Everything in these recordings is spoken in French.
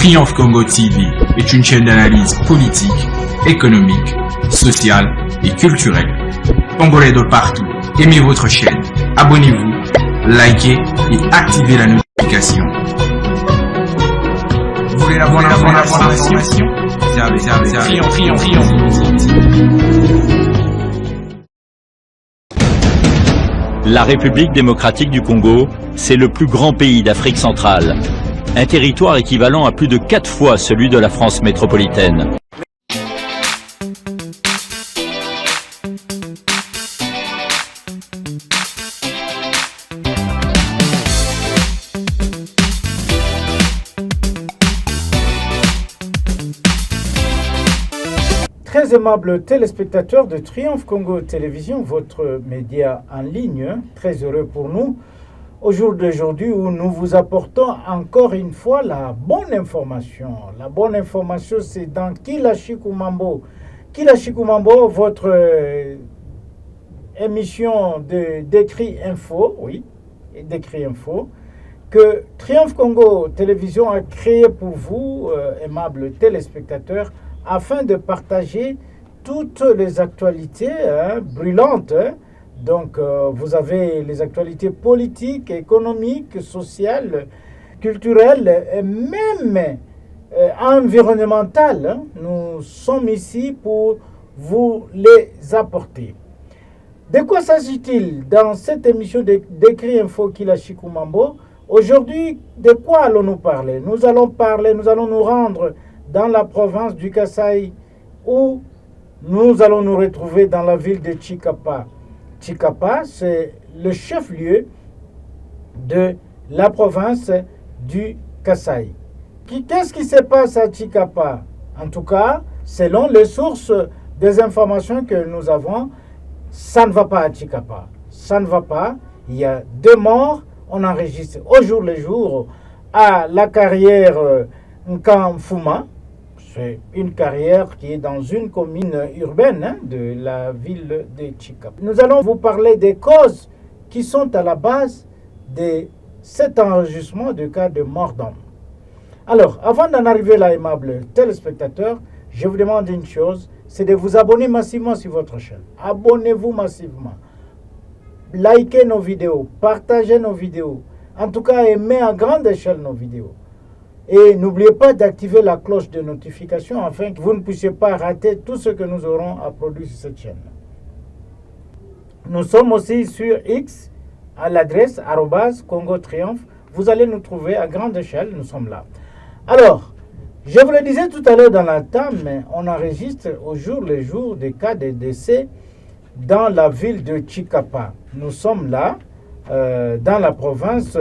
Triomphe Congo TV est une chaîne d'analyse politique, économique, sociale et culturelle. Congolais de partout, aimez votre chaîne, abonnez-vous, likez et activez la notification. Vous voulez la bonne information? Triomphe. La République démocratique du Congo, c'est le plus grand pays d'Afrique centrale. Un territoire équivalent à plus de 4 fois celui de la France métropolitaine. Très aimables téléspectateurs de Triomphe Congo Télévision, votre média en ligne, très heureux pour nous, au jour d'aujourd'hui où nous vous apportons encore une fois la bonne information. La bonne information, c'est dans Kilashikumambo. Kilashikumambo, votre émission de Décrit Info, oui, Décrit Info, que Triomphe Congo Télévision a créé pour vous, aimables téléspectateurs, afin de partager toutes les actualités brûlantes. Donc, vous avez les actualités politiques, économiques, sociales, culturelles et même environnementales. Nous sommes ici pour vous les apporter. De quoi s'agit-il dans cette émission d'Écrit Info Kilashikumambo? Aujourd'hui, de quoi allons-nous parler? Nous allons nous rendre dans la province du Kasaï, où nous allons nous retrouver dans la ville de Tshikapa. Tshikapa, c'est le chef-lieu de la province du Kasaï. Qu'est-ce qui se passe à Tshikapa? En tout cas, selon les sources des informations que nous avons, ça ne va pas à Tshikapa. Ça ne va pas. Il y a 2 morts. On enregistre au jour le jour à la carrière Nkamfuma. C'est une carrière qui est dans une commune urbaine de la ville de Tshikapa. Nous allons vous parler des causes qui sont à la base de cet enregistrement de cas de mort d'homme. Alors, avant d'en arriver là, aimables téléspectateurs, je vous demande une chose, c'est de vous abonner massivement sur votre chaîne. Abonnez-vous massivement. Likez nos vidéos, partagez nos vidéos. En tout cas, aimez à grande échelle nos vidéos. Et n'oubliez pas d'activer la cloche de notification afin que vous ne puissiez pas rater tout ce que nous aurons à produire sur cette chaîne. Nous sommes aussi sur X à l'adresse @Congo Triomphe. Vous allez nous trouver à grande échelle, nous sommes là. Alors, je vous le disais tout à l'heure dans la table, on enregistre au jour le jour des cas de décès dans la ville de Tshikapa. Nous sommes là, dans la province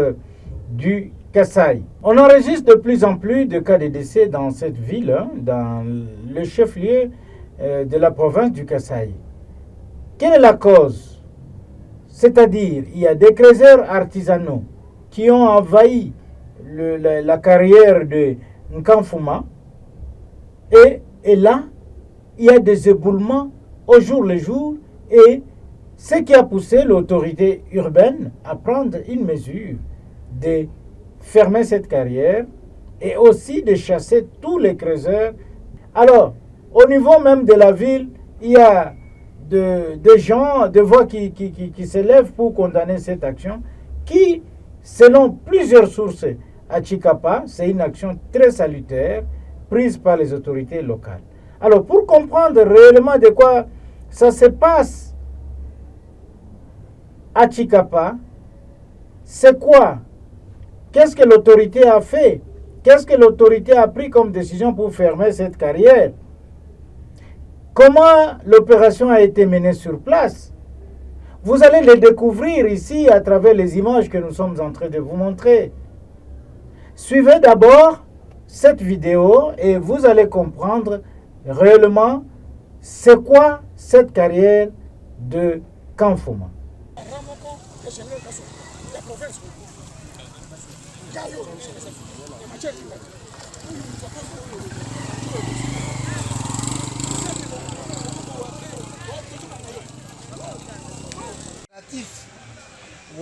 du Kasaï. On enregistre de plus en plus de cas de décès dans cette ville, dans le chef-lieu de la province du Kasaï. Quelle est la cause? C'est-à-dire, il y a des creuseurs artisanaux qui ont envahi la carrière de Nkamfuma et là, il y a des éboulements au jour le jour et ce qui a poussé l'autorité urbaine à prendre une mesure de fermer cette carrière et aussi de chasser tous les creuseurs. Alors, au niveau même de la ville, il y a des gens, des voix qui s'élèvent pour condamner cette action qui, selon plusieurs sources à Tshikapa, c'est une action très salutaire prise par les autorités locales. Alors, pour comprendre réellement de quoi ça se passe à Tshikapa, c'est quoi? Qu'est-ce que l'autorité a fait? Qu'est-ce que l'autorité a pris comme décision pour fermer cette carrière? Comment l'opération a été menée sur place? Vous allez le découvrir ici à travers les images que nous sommes en train de vous montrer. Suivez d'abord cette vidéo et vous allez comprendre réellement c'est quoi cette carrière de Nkamfuma.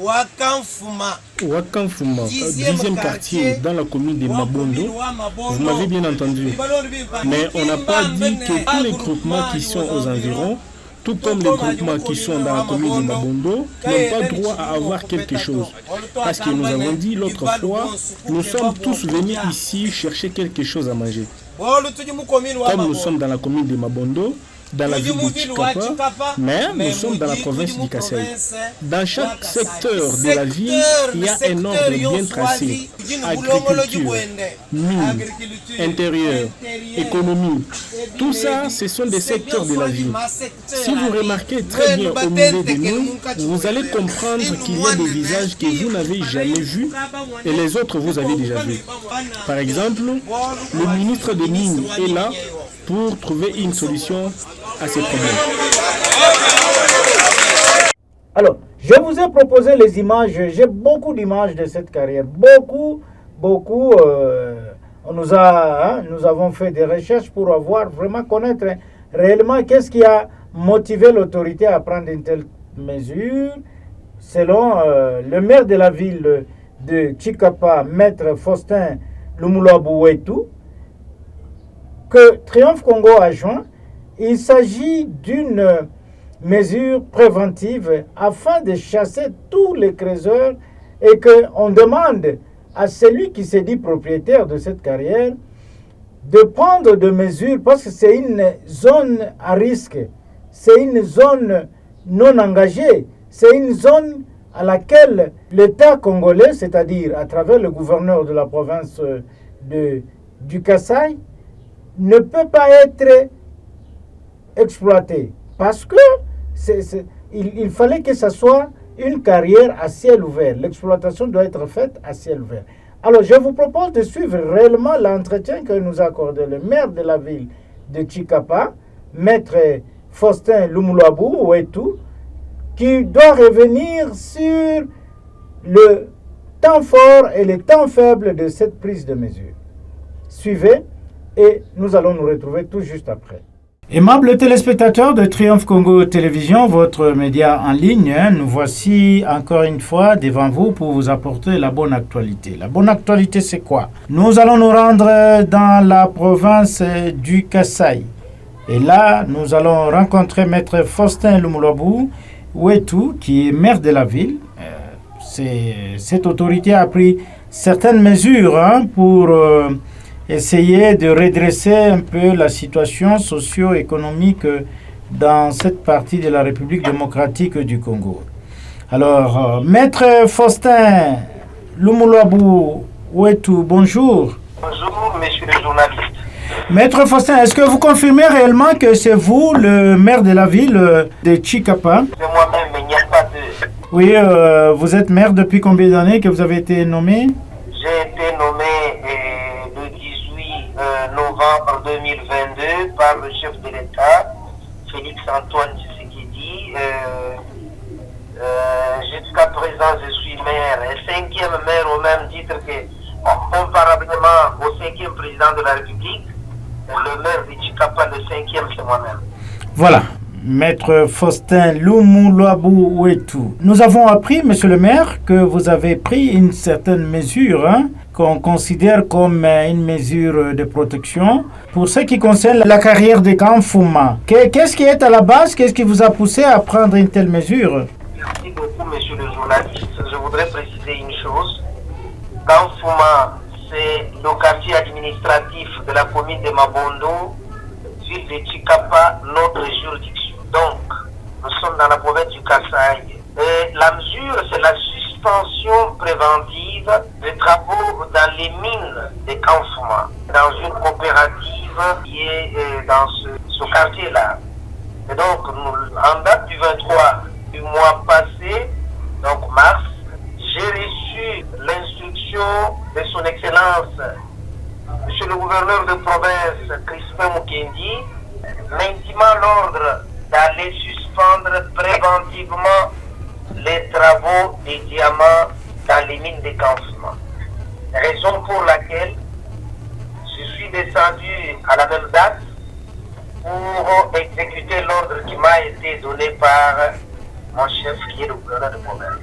Wakamfuma, 10e quartier dans la commune de Mabondo. Vous m'avez bien entendu. Mais on n'a pas dit que tous les groupements qui sont aux environs, tout comme les groupements qui sont dans la commune de Mabondo, n'ont pas droit à avoir quelque chose. Parce que nous avons dit l'autre fois, nous sommes tous venus ici chercher quelque chose à manger. Comme nous sommes dans la commune de Mabondo, dans la ville de Chikapa, mais nous sommes dans la province du Kasaï. Dans chaque secteur de la ville, il y a un ordre bien tracé. Agriculture, mine, intérieur, économie. Tout ça, ce sont des secteurs de la ville. Si vous remarquez très bien au milieu de nous, vous allez comprendre qu'il y a des visages que vous n'avez jamais vus et les autres vous avez déjà vus. Par exemple, le ministre des Mines est là pour trouver une solution à ces problèmes. Alors, je vous ai proposé les images. J'ai beaucoup d'images de cette carrière. Beaucoup. Nous avons fait des recherches pour avoir vraiment connaître réellement qu'est-ce qui a motivé l'autorité à prendre une telle mesure. Selon le maire de la ville de Chikapa, Maître Faustin Lumulabouetou, que Triomphe Congo a joint, il s'agit d'une mesure préventive afin de chasser tous les creuseurs et qu'on demande à celui qui se dit propriétaire de cette carrière de prendre des mesures parce que c'est une zone à risque, c'est une zone non engagée, c'est une zone à laquelle l'État congolais, c'est-à-dire à travers le gouverneur de la province du Kasaï, ne peut pas être exploité parce que il fallait que ce soit une carrière à ciel ouvert. L'exploitation doit être faite à ciel ouvert. Alors, je vous propose de suivre réellement l'entretien que nous a accordé le maire de la ville de Chikapa, Maître Faustin Lumulabouetou, qui doit revenir sur le temps fort et le temps faible de cette prise de mesure. Suivez et nous allons nous retrouver tout juste après. Aimables téléspectateurs de Triomphe Congo Télévision, votre média en ligne, nous voici encore une fois devant vous pour vous apporter la bonne actualité. La bonne actualité, c'est quoi? Nous allons nous rendre dans la province du Kasaï. Et là, nous allons rencontrer Maître Faustin Lumulabouetou, qui est maire de la ville. Cette autorité a pris certaines mesures pour essayer de redresser un peu la situation socio-économique dans cette partie de la République démocratique du Congo. Alors, Maître Faustin Lumulabouetou, bonjour. Bonjour, messieurs les journalistes. Maître Faustin, est-ce que vous confirmez réellement que c'est vous, le maire de la ville de Chikapa? C'est moi-même, mais il n'y a pas de... Oui, vous êtes maire depuis combien d'années que vous avez été nommé? J'ai été nommé le 18 novembre 2022 par le chef de l'État, Félix Antoine Tshisekedi. Jusqu'à présent, je suis maire, et 5e maire au même titre que, comparablement au 5e président de la République, le maire de Chikapa, le 5e, c'est moi-même. Voilà. Maître Faustin Lumulabouetou. Nous avons appris, monsieur le maire, que vous avez pris une certaine mesure qu'on considère comme une mesure de protection pour ce qui concerne la carrière de Kamfuma. Qu'est-ce qui est à la base? Qu'est-ce qui vous a poussé à prendre une telle mesure? Merci beaucoup, monsieur le journaliste. Je voudrais préciser une chose. Kamfuma, c'est le quartier administratif de la commune de Mabondo, ville de Chikapa, notre juridiction. Donc, nous sommes dans la province du Kasaï. Et la mesure, c'est la suspension préventive des travaux dans les mines de Kamfuma, dans une coopérative qui est dans ce quartier-là. Et donc, en date du 23 du mois passé, donc mars, j'ai reçu l'instruction de son Excellence, Monsieur le gouverneur de province, Crispin Mukendi, m'intimant l'ordre d'aller suspendre préventivement les travaux des diamants dans les mines de Kamfuma. Raison pour laquelle je suis descendu à la même date pour exécuter l'ordre qui m'a été donné par mon chef qui est le gouverneur de province.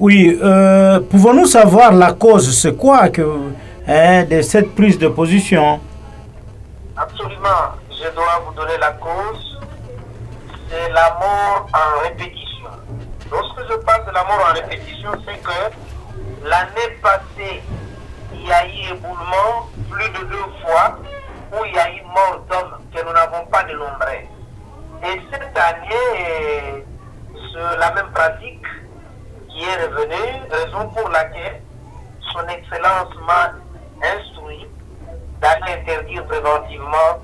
Oui, pouvons-nous savoir la cause, c'est quoi de cette prise de position? Absolument, je dois vous donner la cause. C'est la mort en répétition. Lorsque je parle de la mort en répétition, c'est que l'année passée, il y a eu éboulement plus de 2 fois où il y a eu mort d'hommes que nous n'avons pas dénombrés. Et cette année, c'est la même pratique qui est revenue, raison pour laquelle son Excellence m'a instruit d'aller interdire préventivement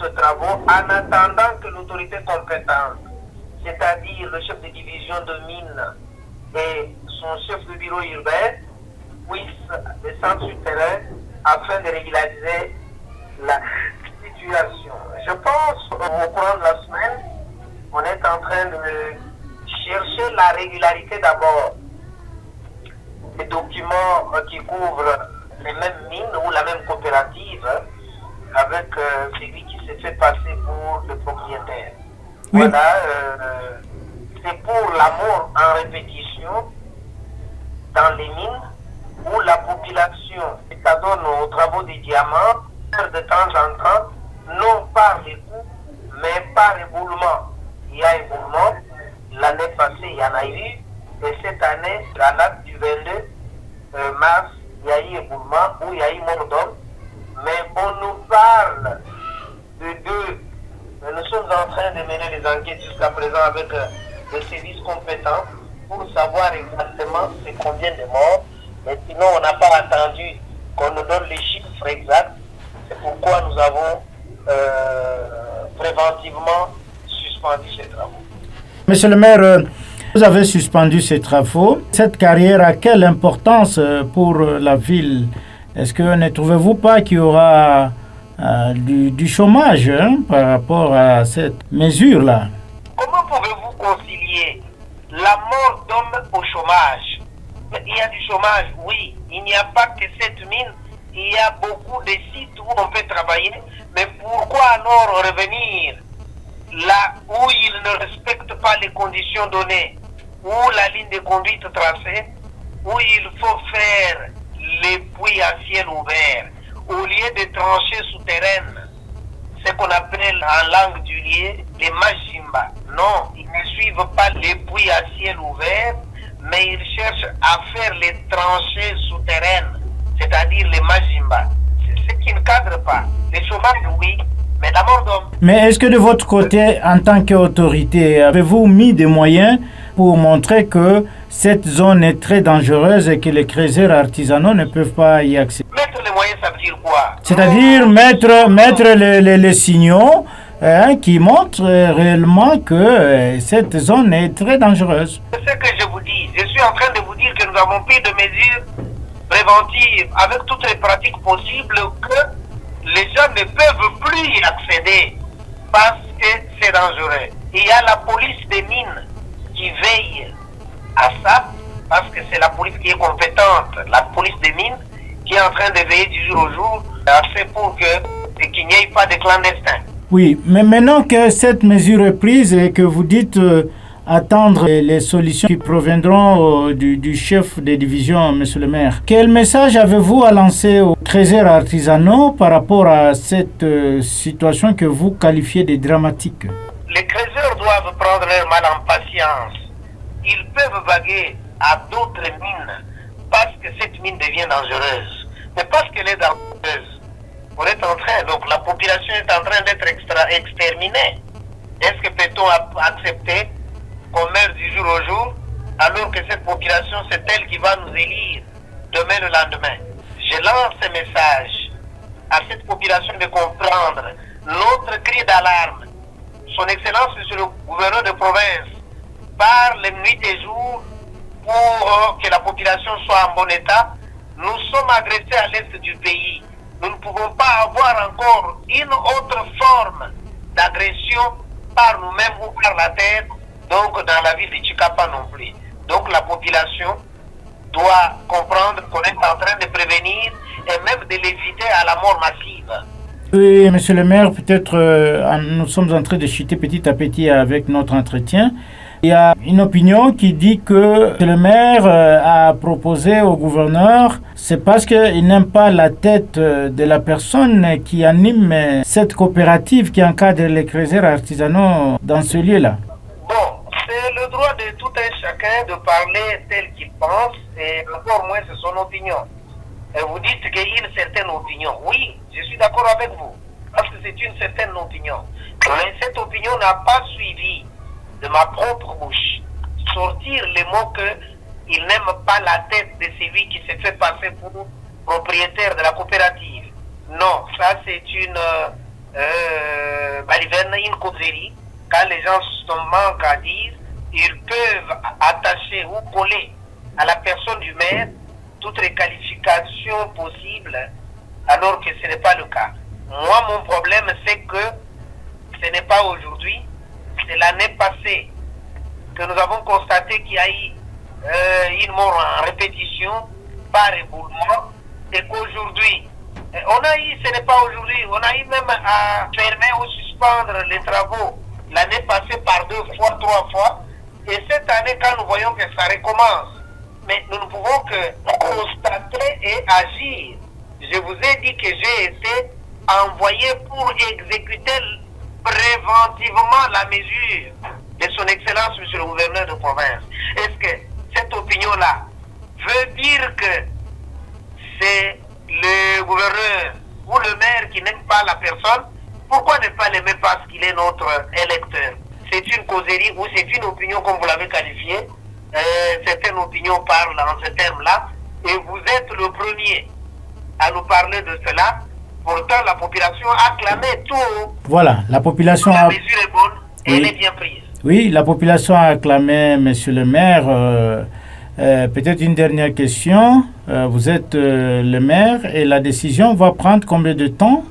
ce travaux en attendant que l'autorité compétente, c'est-à-dire le chef de division de mines et son chef de bureau urbain, puissent descendre sur terrain afin de régulariser la situation. Je pense au courant de la semaine, on est en train de chercher la régularité d'abord des documents qui couvrent les mêmes mines ou la même coopérative avec celui qui s'est fait passer pour le propriétaire. Oui. Voilà, c'est pour la mort en répétition dans les mines où la population s'adonne aux travaux des diamants de temps en temps, non par les coups, mais par éboulement. Il y a éboulement, l'année passée il y en a eu, et cette année, à la date du 22 mars, il y a eu éboulement où il y a eu mort d'homme, mais on nous parle de 2. Nous sommes en train de mener les enquêtes jusqu'à présent avec les services compétents pour savoir exactement c'est combien de morts, mais sinon on n'a pas attendu qu'on nous donne les chiffres exacts. C'est pourquoi nous avons préventivement suspendu ces travaux. Monsieur le maire, vous avez suspendu ces travaux. Cette carrière a quelle importance pour la ville? Est-ce que ne trouvez-vous pas qu'il y aura du chômage par rapport à cette mesure-là? Comment pouvez-vous concilier la mort d'hommes au chômage? Il y a du chômage, oui. Il n'y a pas que cette mine. Il y a beaucoup de sites où on peut travailler. Mais pourquoi alors revenir là où ils ne respectent pas les conditions données, où la ligne de conduite tracée, où il faut faire les puits à ciel ouvert, au lieu de tranchées souterraines, ce qu'on appelle en langue du lieu les majimba. Non, ils ne suivent pas les puits à ciel ouvert, mais ils cherchent à faire les tranchées souterraines, c'est-à-dire les majimba. C'est ce qui ne cadre pas. Les chômages, oui, mais la mort d'homme. Mais est-ce que de votre côté, en tant qu'autorité, avez-vous mis des moyens pour montrer que cette zone est très dangereuse et que les creuseurs artisanaux ne peuvent pas y accéder? Mettre les moyens, ça veut dire quoi? C'est-à-dire mettre les signaux qui montrent réellement que cette zone est très dangereuse. C'est ce que je vous dis. Je suis en train de vous dire que nous avons pris des mesures préventives avec toutes les pratiques possibles que les gens ne peuvent plus y accéder parce que c'est dangereux. Il y a la police des mines qui veille à ça parce que c'est la police qui est compétente, la police des mines qui est en train de veiller du jour au jour assez pour qu'il n'y ait pas de clandestins. Oui, mais maintenant que cette mesure est prise et que vous dites attendre les solutions qui proviendront du chef de division, monsieur le maire, quel message avez-vous à lancer aux creuseurs artisanaux par rapport à cette situation que vous qualifiez de dramatique? Les creuseurs doivent prendre leur mal en patience. Ils peuvent vaguer à d'autres mines parce que cette mine devient dangereuse. Mais parce qu'elle est dangereuse, on est en train, donc la population est en train d'être exterminée. Est-ce que peut-on accepter qu'on meurt du jour au jour alors que cette population, c'est elle qui va nous élire demain le lendemain? Je lance ce message à cette population de comprendre notre cri d'alarme. Son Excellence, Monsieur le gouverneur de province, parle nuit et jour pour que la population soit en bon état. Nous sommes agressés à l'est du pays. Nous ne pouvons pas avoir encore une autre forme d'agression par nous-mêmes ou par la terre, donc dans la ville de Chikapa non plus. Donc la population doit comprendre qu'on est en train de prévenir et même de l'éviter à la mort massive. Oui, monsieur le maire, peut-être nous sommes en train de chuter petit à petit avec notre entretien. Il y a une opinion qui dit que le maire a proposé au gouverneur, c'est parce qu'il n'aime pas la tête de la personne qui anime cette coopérative qui encadre les créateurs artisanaux dans ce lieu-là. Bon, c'est le droit de tout un chacun de parler tel qu'il pense et encore moins c'est son opinion. Et vous dites qu'il y a une certaine opinion. Oui, je suis d'accord avec vous, parce que c'est une certaine opinion. Mais cette opinion n'a pas suivi de ma propre bouche sortir les mots qu'il n'aime pas la tête de celui qui s'est fait passer pour propriétaire de la coopérative. Non, ça c'est une causerie. Quand les gens se manquent à dire, ils peuvent attacher ou coller à la personne du maire toutes les qualifications possibles, alors que ce n'est pas le cas. Moi, mon problème, c'est que ce n'est pas aujourd'hui, c'est l'année passée que nous avons constaté qu'il y a eu une mort en répétition par éboulement et qu'aujourd'hui, on a eu, ce n'est pas aujourd'hui, on a eu même à fermer ou suspendre les travaux l'année passée par 2 fois, 3 fois. Et cette année, quand nous voyons que ça recommence, mais nous ne pouvons que constater et agir. Je vous ai dit que j'ai été envoyé pour exécuter préventivement la mesure de son Excellence, Monsieur le Gouverneur de province. Est-ce que cette opinion-là veut dire que c'est le gouverneur ou le maire qui n'aime pas la personne? Pourquoi ne pas l'aimer parce qu'il est notre électeur? C'est une causerie ou c'est une opinion comme vous l'avez qualifiée. Certaines opinions parlent en ces termes-là et vous êtes le premier à nous parler de cela. Pourtant, la population a clamé tout haut. Voilà, la population La mesure est bonne et elle est bien prise. Oui, la population a acclamé, monsieur le maire. Peut-être une dernière question. Vous êtes le maire et la décision va prendre combien de temps?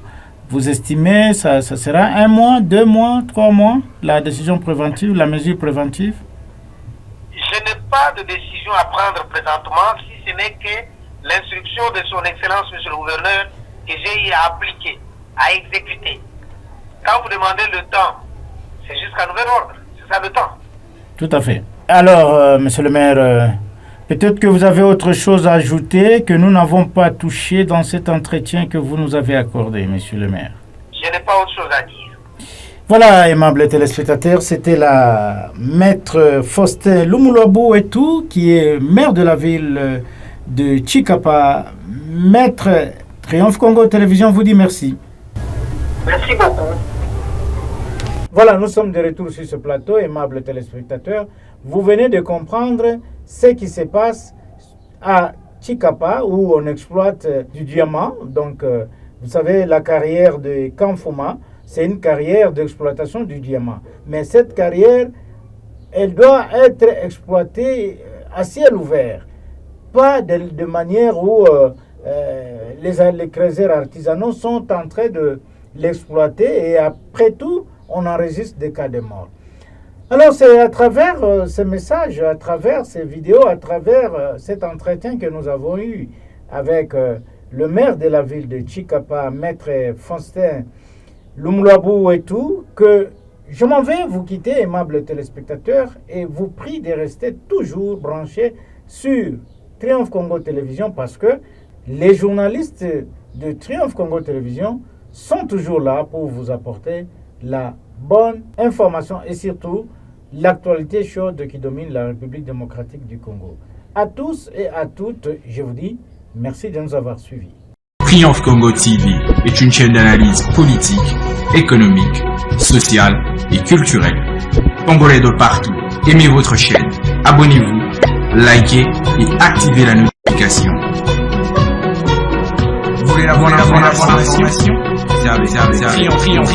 Vous estimez ça sera 1 mois, 2 mois, 3 mois, la décision préventive, la mesure préventive? Je n'ai pas de décision à prendre présentement, si ce n'est que l'instruction de son Excellence, monsieur le Gouverneur, que j'ai eu à appliquer, à exécuter. Quand vous demandez le temps, c'est jusqu'à nouvel ordre. C'est ça le temps. Tout à fait. Alors, monsieur le maire, peut-être que vous avez autre chose à ajouter que nous n'avons pas touché dans cet entretien que vous nous avez accordé, monsieur le maire. Je n'ai pas autre chose à dire. Voilà, aimables téléspectateurs, c'était la maître Faustin Lumulabou et tout, qui est maire de la ville de Tshikapa. Maître Triomphe Congo Télévision vous dit merci. Merci beaucoup. Voilà, nous sommes de retour sur ce plateau, aimables téléspectateurs. Vous venez de comprendre ce qui se passe à Tshikapa, où on exploite du diamant. Donc, vous savez, la carrière de Kanfouma, c'est une carrière d'exploitation du diamant. Mais cette carrière, elle doit être exploitée à ciel ouvert. Pas de manière où les créateurs artisanaux sont en train de l'exploiter et après tout, on enregistre des cas de mort. Alors c'est à travers ce message, à travers ces vidéos, à travers cet entretien que nous avons eu avec le maire de la ville de Tshikapa, maître Faustin Lumulabou et tout, que je m'en vais vous quitter, aimables téléspectateurs, et vous prie de rester toujours branchés sur Triomphe Congo Télévision parce que les journalistes de Triomphe Congo Télévision sont toujours là pour vous apporter la bonne information et surtout l'actualité chaude qui domine la République démocratique du Congo. À tous et à toutes, je vous dis merci de nous avoir suivis. Triomphe Congo TV est une chaîne d'analyse politique, économique, sociale et culturelle. Congolais de partout, aimez votre chaîne, abonnez-vous, likez et activez la notification. Vous voulez la bonne information? Triomphe.